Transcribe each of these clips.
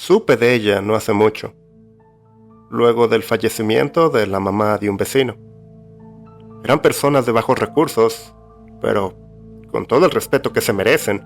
Supe de ella no hace mucho, luego del fallecimiento de la mamá de un vecino. Eran personas de bajos recursos, pero con todo el respeto que se merecen,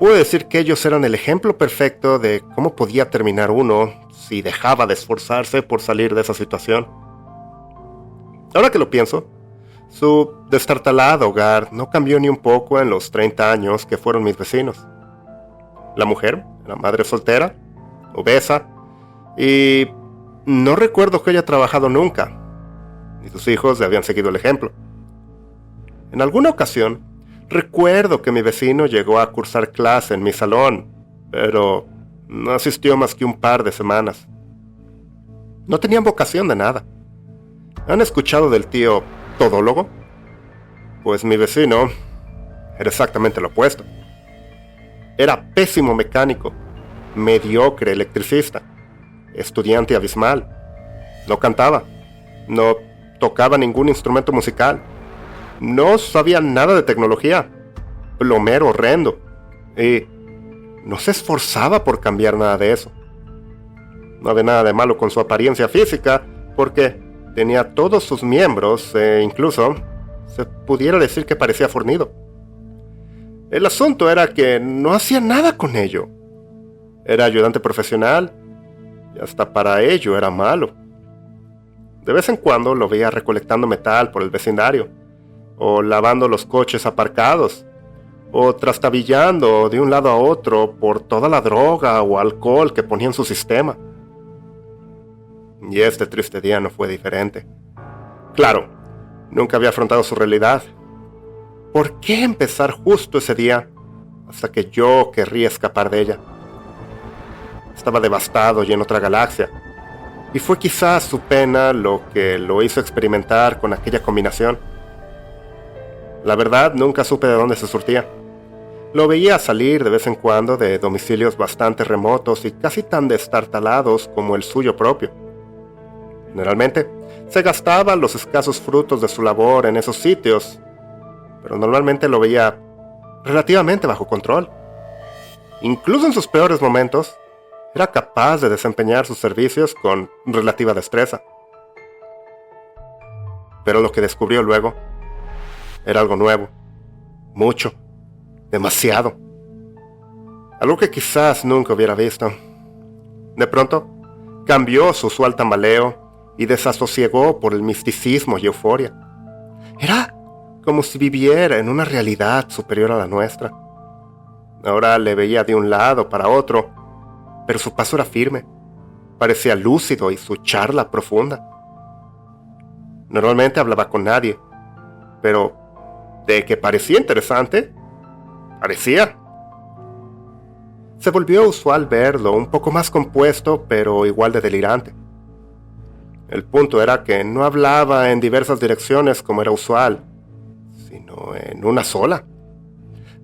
puedo decir que ellos eran el ejemplo perfecto de cómo podía terminar uno si dejaba de esforzarse por salir de esa situación. Ahora que lo pienso, su destartalado hogar no cambió ni un poco en los 30 años que fueron mis vecinos. La mujer era madre soltera, obesa, y no recuerdo que haya trabajado nunca, ni sus hijos le habían seguido el ejemplo. En alguna ocasión, recuerdo que mi vecino llegó a cursar clase en mi salón, pero no asistió más que un par de semanas. No tenían vocación de nada. ¿Han escuchado del tío todólogo? Pues mi vecino era exactamente lo opuesto. Era pésimo mecánico, mediocre electricista, estudiante abismal. No cantaba, no tocaba ningún instrumento musical, no sabía nada de tecnología, plomero horrendo, y no se esforzaba por cambiar nada de eso. No había nada de malo con su apariencia física, porque tenía todos sus miembros e incluso se pudiera decir que parecía fornido. El asunto era que no hacía nada con ello. Era ayudante profesional y hasta para ello era malo. De vez en cuando lo veía recolectando metal por el vecindario, o lavando los coches aparcados, o trastabillando de un lado a otro por toda la droga o alcohol que ponía en su sistema. Y este triste día no fue diferente. Claro, nunca había afrontado su realidad. ¿Por qué empezar justo ese día hasta que yo querría escapar de ella? Estaba devastado y en otra galaxia, y fue quizás su pena lo que lo hizo experimentar con aquella combinación. La verdad, nunca supe de dónde se surtía. Lo veía salir de vez en cuando de domicilios bastante remotos y casi tan destartalados como el suyo propio. Generalmente, se gastaba los escasos frutos de su labor en esos sitios, pero normalmente lo veía relativamente bajo control. Incluso en sus peores momentos, era capaz de desempeñar sus servicios con relativa destreza. Pero lo que descubrió luego era algo nuevo, mucho, demasiado. Algo que quizás nunca hubiera visto. De pronto, cambió su usual tambaleo y desasosiegó por el misticismo y euforia. Era como si viviera en una realidad superior a la nuestra. Ahora le veía de un lado para otro, pero su paso era firme, parecía lúcido y su charla profunda. Normalmente hablaba con nadie, pero de que parecía interesante, parecía. Se volvió usual verlo un poco más compuesto, pero igual de delirante. El punto era que no hablaba en diversas direcciones como era usual, sino en una sola.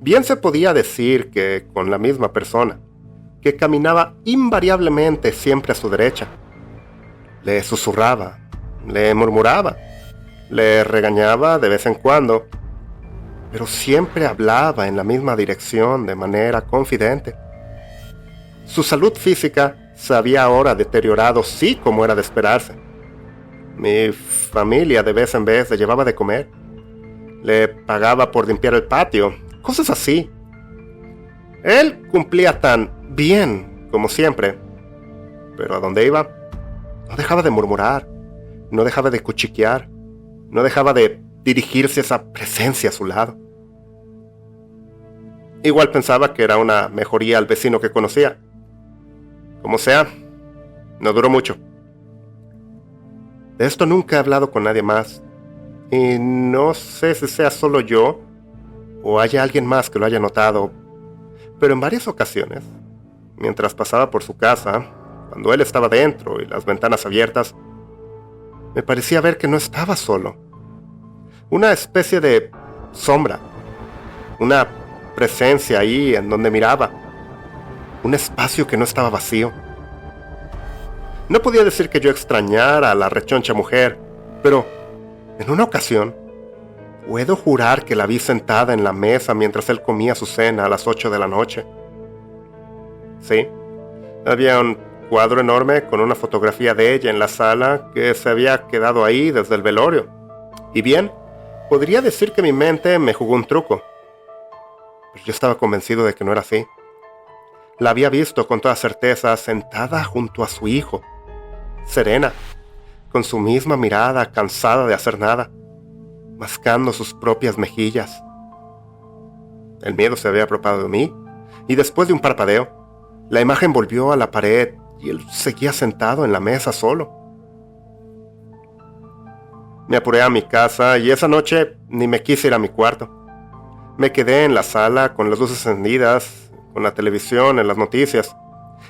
Bien se podía decir que con la misma persona, que caminaba invariablemente siempre a su derecha. Le susurraba, le murmuraba, le regañaba de vez en cuando, pero siempre hablaba en la misma dirección de manera confidente. Su salud física se había ahora deteriorado, sí, como era de esperarse. Mi familia de vez en vez le llevaba de comer, le pagaba por limpiar el patio, cosas así. Él cumplía tan bien como siempre, pero a donde iba, no dejaba de murmurar, no dejaba de cuchichear, no dejaba de dirigirse a esa presencia a su lado. Igual pensaba que era una mejoría al vecino que conocía. Como sea, no duró mucho. De esto nunca he hablado con nadie más, y no sé si sea solo yo o haya alguien más que lo haya notado, pero en varias ocasiones, mientras pasaba por su casa, cuando él estaba dentro y las ventanas abiertas, me parecía ver que no estaba solo. Una especie de sombra, una presencia ahí en donde miraba, un espacio que no estaba vacío. No podía decir que yo extrañara a la rechoncha mujer, pero en una ocasión, puedo jurar que la vi sentada en la mesa mientras él comía su cena a las 8 de la noche. Sí, Había un cuadro enorme con una fotografía de ella en la sala que se había quedado ahí desde el velorio. Y bien, podría decir que mi mente me jugó un truco. Pero yo estaba convencido de que no era así. La había visto con toda certeza sentada junto a su hijo, serena, con su misma mirada, cansada de hacer nada, mascando sus propias mejillas. El miedo se había apropiado de mí, y después de un parpadeo, la imagen volvió a la pared y él seguía sentado en la mesa solo. Me apuré a mi casa y esa noche ni me quise ir a mi cuarto. Me quedé en la sala con las luces encendidas, con la televisión en las noticias,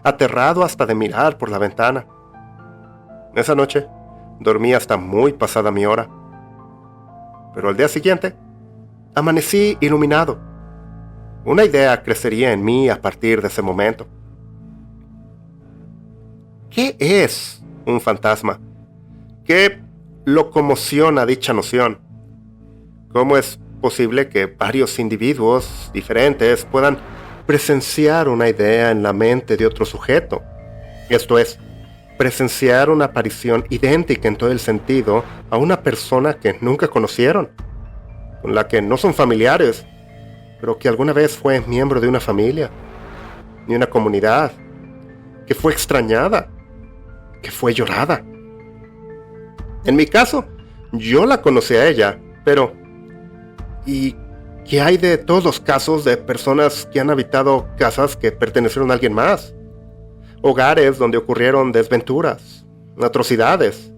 aterrado hasta de mirar por la ventana. Esa noche dormí hasta muy pasada mi hora. Pero al día siguiente, amanecí iluminado. Una idea crecería en mí a partir de ese momento. ¿Qué es un fantasma? ¿Qué lo conmociona dicha noción? ¿Cómo es posible que varios individuos diferentes puedan presenciar una idea en la mente de otro sujeto? Esto es, presenciar una aparición idéntica en todo el sentido a una persona que nunca conocieron, con la que no son familiares, pero que alguna vez fue miembro de una familia, de una comunidad, que fue extrañada, que fue llorada. En mi caso, yo la conocí a ella, pero ¿y qué hay de todos los casos de personas que han habitado casas que pertenecieron a alguien más? Hogares donde ocurrieron desventuras, atrocidades,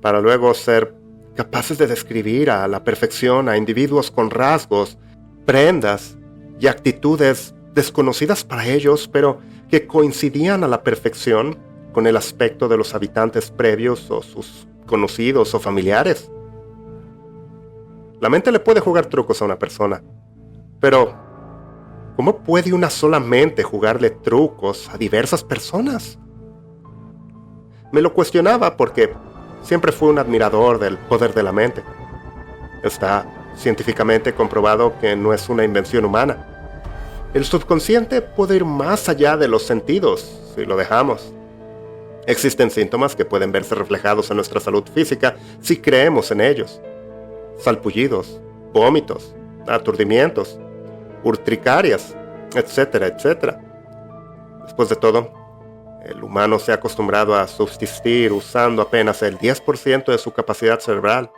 para luego ser capaces de describir a la perfección a individuos con rasgos, prendas y actitudes desconocidas para ellos, pero que coincidían a la perfección con el aspecto de los habitantes previos o sus conocidos o familiares. La mente le puede jugar trucos a una persona, pero ¿cómo puede una sola mente jugarle trucos a diversas personas? Me lo cuestionaba porque siempre fui un admirador del poder de la mente. Está científicamente comprobado que no es una invención humana. El subconsciente puede ir más allá de los sentidos si lo dejamos. Existen síntomas que pueden verse reflejados en nuestra salud física si creemos en ellos. Salpullidos, vómitos, aturdimientos, urticarias, etcétera, etcétera. Después de todo, el humano se ha acostumbrado a subsistir usando apenas el 10% de su capacidad cerebral.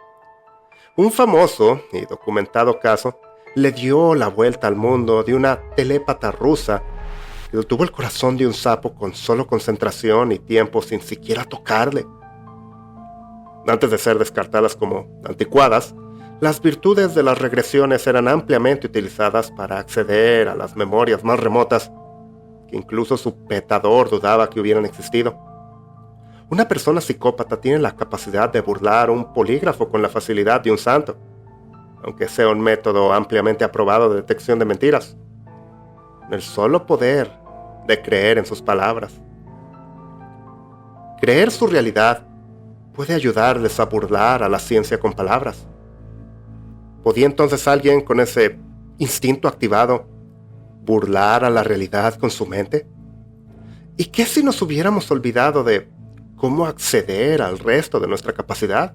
Un famoso y documentado caso le dio la vuelta al mundo de una telépata rusa que detuvo el corazón de un sapo con solo concentración y tiempo sin siquiera tocarle. Antes de ser descartadas como anticuadas, las virtudes de las regresiones eran ampliamente utilizadas para acceder a las memorias más remotas que incluso su petador dudaba que hubieran existido. Una persona psicópata tiene la capacidad de burlar un polígrafo con la facilidad de un santo, aunque sea un método ampliamente aprobado de detección de mentiras. El solo poder de creer en sus palabras. Creer su realidad puede ayudarles a burlar a la ciencia con palabras. ¿Podía entonces alguien con ese instinto activado burlar a la realidad con su mente? ¿Y qué si nos hubiéramos olvidado de cómo acceder al resto de nuestra capacidad?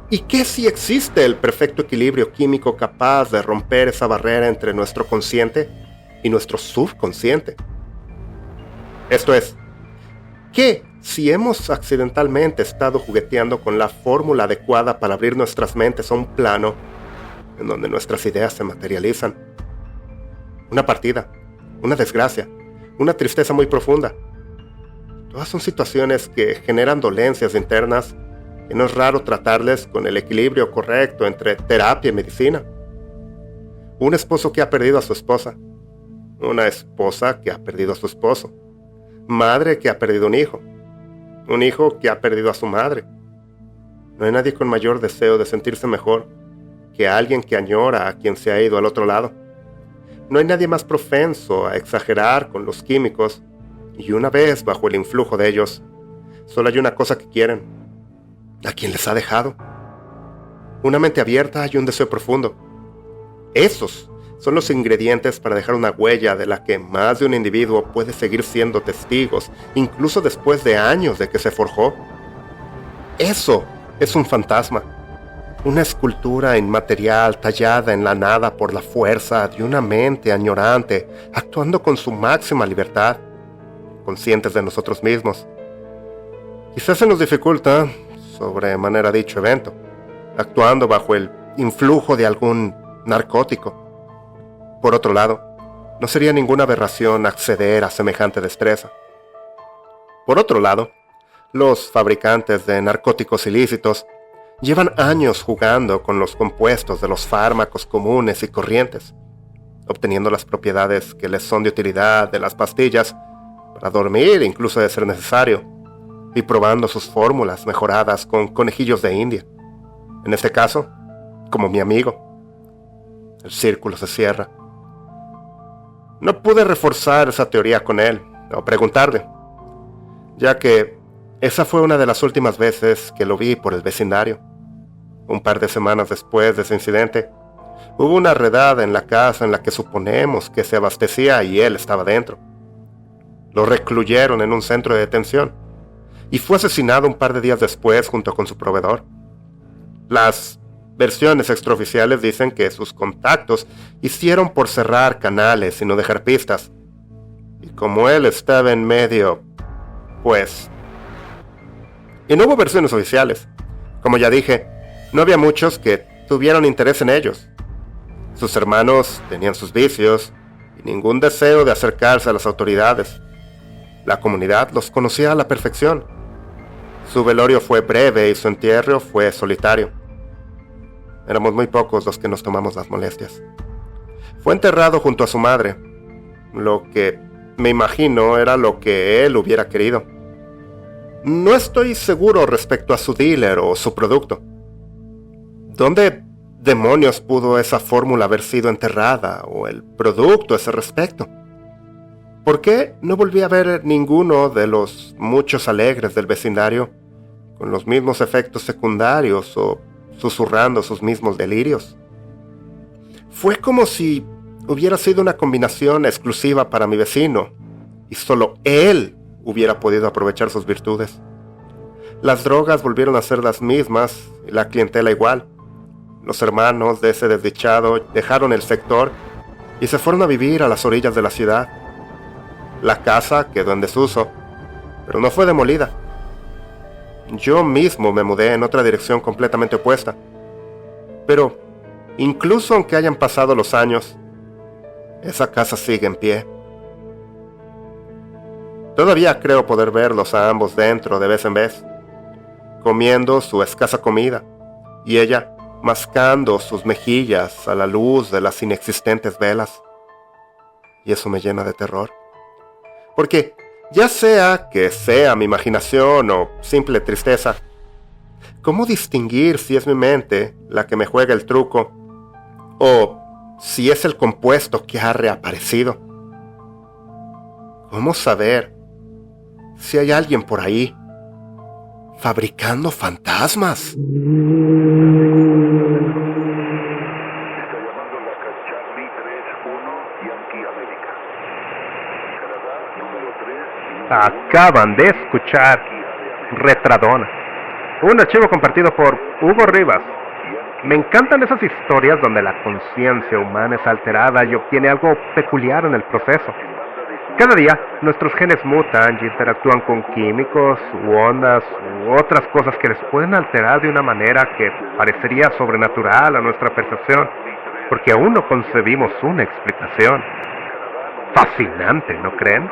¿Y qué si existe el perfecto equilibrio químico capaz de romper esa barrera entre nuestro consciente y nuestro subconsciente? Esto es, ¿qué si hemos accidentalmente estado jugueteando con la fórmula adecuada para abrir nuestras mentes a un plano en donde nuestras ideas se materializan? Una partida, una desgracia, una tristeza muy profunda. Todas son situaciones que generan dolencias internas y no es raro tratarles con el equilibrio correcto entre terapia y medicina. Un esposo que ha perdido a su esposa, una esposa que ha perdido a su esposo, madre que ha perdido un hijo que ha perdido a su madre. No hay nadie con mayor deseo de sentirse mejor que alguien que añora a quien se ha ido al otro lado. No hay nadie más propenso a exagerar con los químicos, y una vez bajo el influjo de ellos, solo hay una cosa que quieren: a quien les ha dejado. Una mente abierta y un deseo profundo. Esos son los ingredientes para dejar una huella de la que más de un individuo puede seguir siendo testigos, incluso después de años de que se forjó. Eso es un fantasma, una escultura inmaterial tallada en la nada por la fuerza de una mente añorante, actuando con su máxima libertad, conscientes de nosotros mismos. Quizás se nos dificulta sobremanera dicho evento, actuando bajo el influjo de algún narcótico. Por otro lado, no sería ninguna aberración acceder a semejante destreza. Por otro lado, los fabricantes de narcóticos ilícitos llevan años jugando con los compuestos de los fármacos comunes y corrientes, obteniendo las propiedades que les son de utilidad de las pastillas para dormir, incluso de ser necesario, y probando sus fórmulas mejoradas con conejillos de India. En este caso, como mi amigo. El círculo se cierra. No pude reforzar esa teoría con él, o preguntarle, ya que esa fue una de las últimas veces que lo vi por el vecindario. Un par de semanas después de ese incidente, hubo una redada en la casa en la que suponemos que se abastecía y él estaba dentro. Lo recluyeron en un centro de detención y fue asesinado un par de días después junto con su proveedor. Las versiones extraoficiales dicen que sus contactos hicieron por cerrar canales y no dejar pistas. Y como él estaba en medio, pues... Y no hubo versiones oficiales. Como ya dije, no había muchos que tuvieron interés en ellos. Sus hermanos tenían sus vicios y ningún deseo de acercarse a las autoridades. La comunidad los conocía a la perfección. Su velorio fue breve y su entierro fue solitario. Éramos muy pocos los que nos tomamos las molestias. Fue enterrado junto a su madre, lo que me imagino era lo que él hubiera querido. No estoy seguro respecto a su dealer o su producto. ¿Dónde demonios pudo esa fórmula haber sido enterrada o el producto a ese respecto? ¿Por qué no volví a ver ninguno de los muchos alegres del vecindario con los mismos efectos secundarios o susurrando sus mismos delirios? Fue como si hubiera sido una combinación exclusiva para mi vecino y solo él hubiera podido aprovechar sus virtudes. Las drogas volvieron a ser las mismas y la clientela igual. Los hermanos de ese desdichado dejaron el sector y se fueron a vivir a las orillas de la ciudad. La casa quedó en desuso, pero no fue demolida. Yo mismo me mudé en otra dirección completamente opuesta. Pero, incluso aunque hayan pasado los años, esa casa sigue en pie. Todavía creo poder verlos a ambos dentro de vez en vez, comiendo su escasa comida, y ella mascando sus mejillas a la luz de las inexistentes velas. Y eso me llena de terror. Porque, ya sea que sea mi imaginación o simple tristeza, ¿cómo distinguir si es mi mente la que me juega el truco o si es el compuesto que ha reaparecido? ¿Cómo saber si hay alguien por ahí fabricando fantasmas? Acaban de escuchar Retradona, un archivo compartido por Hugo Rivas. Me encantan esas historias donde la conciencia humana es alterada y obtiene algo peculiar en el proceso. Cada día nuestros genes mutan y interactúan con químicos u ondas u otras cosas que les pueden alterar de una manera que parecería sobrenatural a nuestra percepción, porque aún no concebimos una explicación. Fascinante, ¿no creen?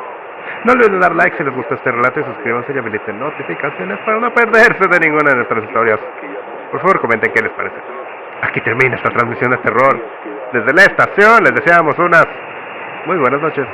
No olviden dar like si les gustó este relato y suscríbanse y habiliten notificaciones para no perderse de ninguna de nuestras historias. Por favor, comenten qué les parece. Aquí termina esta transmisión de terror. Desde la estación les deseamos unas muy buenas noches.